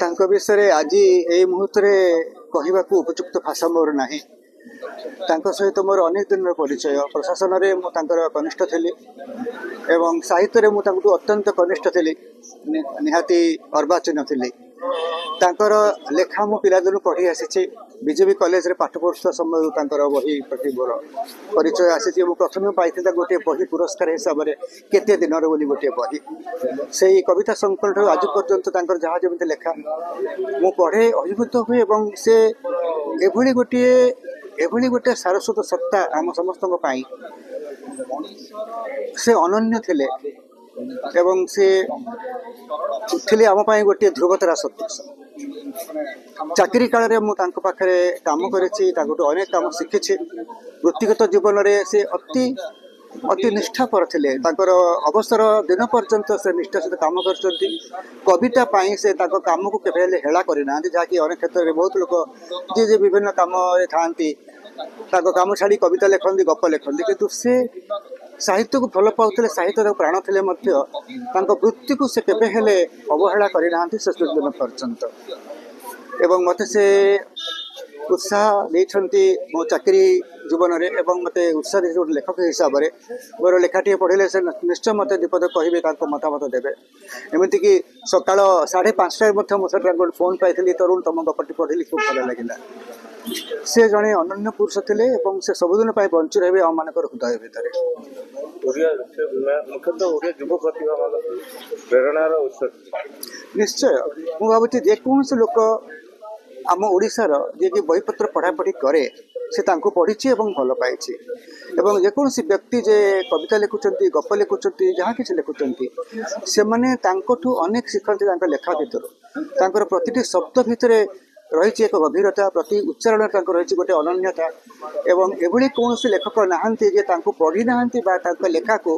तांको विषय आज यही मुहूर्त कहवा उपयुक्त भाषा मोर ना सहित मोर अनेक दिन परिचय प्रशासन में कनिष्ठ थी एवं साहित्य में अत्यंत कनिष्ठ थी निहाती अर्वाचीन थी लेखा मु पिलादिन पढ़ी आसी बीजेपी कॉलेज रे पाठ पढ़ुवा समय बही प्रति मोर परिचय आसी प्रथम पाई गोटे बही पुरस्कार हिसाब से केते दिन बोली गोटे बही से कविता संकलन आज पर्यंत जहाँ जमी लेखा मु पढ़े अभिभूत हुए से एभली गोटे सारस्वत सत्ता आम समस्त से अनन्य थिले एवं से थिले आम गोटे ध्रुवतारा सदृश चाकरी काल में मुझे काम कर अनेक काम शिखी वृत्तिगत जीवन में से अति निष्ठापर थे अवसर दिन पर्यंत से निष्ठा सहित काम कर कविता से काम को केवे हेला करना जहाँकि अनेक क्षेत्र में बहुत लोग जी विभिन्न काम था काम छाड़ी कविता लिखती गप लिखती किंतु से साहित्य को भल पाते साहित्य प्राण थे वृत्ति को से केवे अवहेला करना से दिन पर्यंत एवं मत से उत्साह देती मो चाकरी जीवन में एवं मत उत्साह दे गोटे लेखक हिसाब से मोर लेखाटी पढ़े से निश्चय मत विपद कहे मतामत देवे एमतीक सका 5:30 मो गोटे फोन पाई तरुण तुम गपटी पढ़ी खूब भल लगे से जड़े अनन्य पुरुष थे से सबुदिन बंची रहे आम मान हृदय भितर निश्चय मु भावी जेकोसी लोक आम ओडिशार जे बहीपत्र पढ़ापढ़ी करे से पढ़ी भल पाई जेकोसी व्यक्ति जे कविता लिखुंट गप लिखुंट जहाँ कि लिखुंट से मैंने अनेक शिखती लेखा भर प्रति शब्द भितर रही एक गभीरता प्रति उच्चारण रही गोटे अनन्यता एवं एभली कौन लेखक नहांती जे पढ़ी ना लेखा को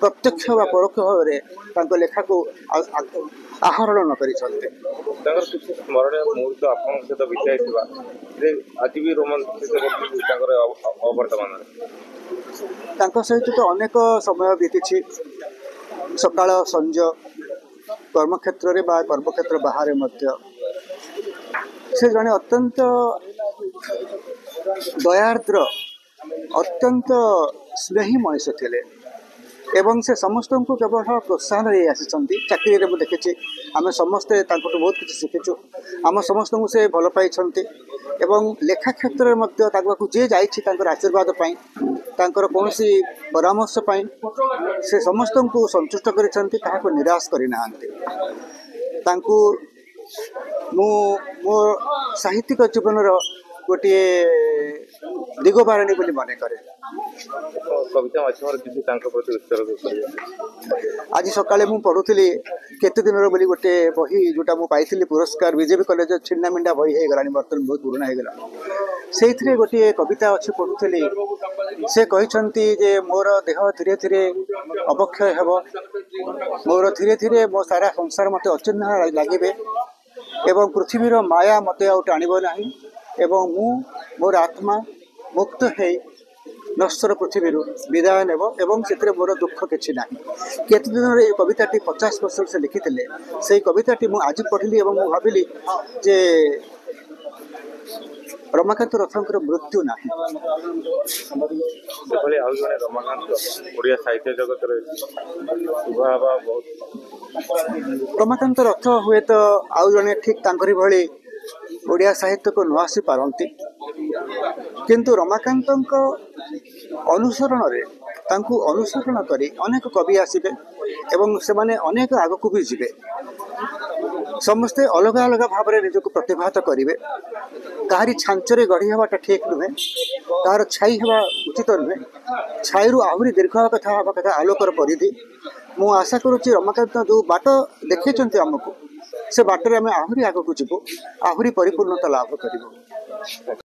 प्रत्यक्ष व परोक्ष भाव में लेखा को आहरण न कर सहित तो अनेक समय बीती सकाळ संज कर्मक्षेत्र कर्मक्षेत्र बाहर से जड़े अत्यंत दयार्द्र अत्यंत स्नेही मनीष थे एवं से समस्त को केवल प्रोत्साहन दे आसी चाकरी में देखी आम समस्ते बहुत किसी शिखीचु आम समस्त को से भल पाई एवं लेखा क्षेत्र में जे जाकर आशीर्वाद कौन परामर्श से समस्त को संतुष्ट कर निराश करना मो साहित्यिक जीवन गोटे दिगबारणी बोली मन करे आज सका पढ़ुली केते दिन बोली गोटे बही जोटा मुझे पुरस्कार बीजेपी कॉलेज छिन्ना मिंडा बही हो गला बर्तमान बहुत पुराना होगा से गोटे कविता अच्छी पढ़ुली से कहते जे मोर देह धीरे धीरे अवक्षय हो मोर धीरे धीरे मो सारा संसार मत अचिन्ह लगे एवं पृथ्वीर माया मत आउट आणब ना एवं मोर आत्मा मुक्त है नश्वर पृथ्वी विदाय नेब एवं से मोर दुख किसी ना केते दिन ये कविताटी 50 वर्ष से लिखी से कविताटी आज पढ़ी और भाविली जे रमाकांत रथंकर मृत्यु ना रमाकांत रथ हुए तो आउ जड़े ठीक तांकरी भली ओडिया साहित्य को न आसी पारती किंतु रमाकांत अनुसरण अनुसरण करी अनेक कवि आसबे एवं से माने अनेक आगक भी जीवे समस्ते अलग अलग भाव में निजक प्रतिभात करेंगे कहारी छांचरे गढ़ी हवाटा ठीक नुहे तार छाई हवा उचित नुहे छाई आहरी दीर्घ कथा आलोकर परिधि मु आशा करुच्ची रमाकांत जो बाट देखते आमको से बाटर आम आहरी आगक जीवु आहरी परिपूर्णता लाभ कर।